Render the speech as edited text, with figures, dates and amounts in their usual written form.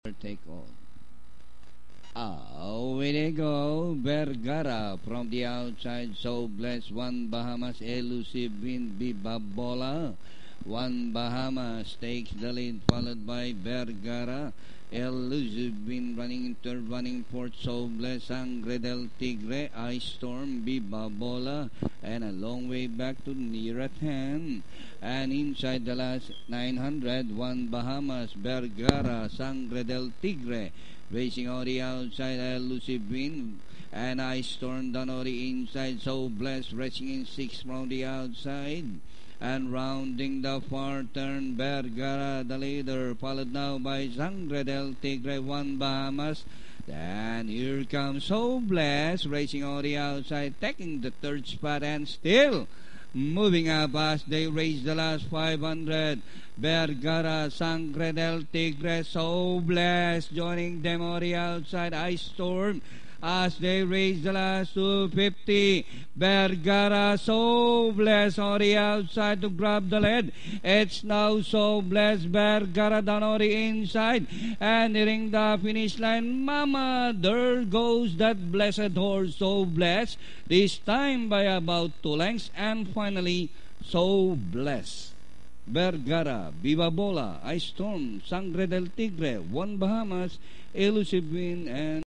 Take all. Away they go. Vergara from the outside. So blessed. One Bahamas. Elusive Wind. Bibabola. One Bahamas takes the lead, followed by Vergara. Elusive Wind running in third, running fourth. So blessed. Sangre del Tigre. Ice Storm. Bibabola. And a long way back to near at hand. And inside the last 900, One Bahamas, Vergara, Sangre del Tigre. Racing on the outside, Elusive Wind. And Ice Storm down on the inside. So blessed, racing in sixth from the outside. And rounding the far turn, Vergara, the leader, followed now by Sangre del Tigre, One Bahamas. And here comes So Blessed, racing on the outside, taking the third spot and still moving up as they race the last 500. Vergara, Sangre del Tigre, So Blessed joining them on the outside. Ice Storm as they race the last 250. Vergara, So Blessed on the outside to grab the lead. It's now So Blessed, Vergara down on the inside and nearing the finish line. Mama, there goes that blessed horse, So Blessed, this time by about 2 lengths. And finally, So Blessed, Vergara, Bibabola, Ice Storm, Sangre del Tigre, One Bahamas, Elusive Wind, and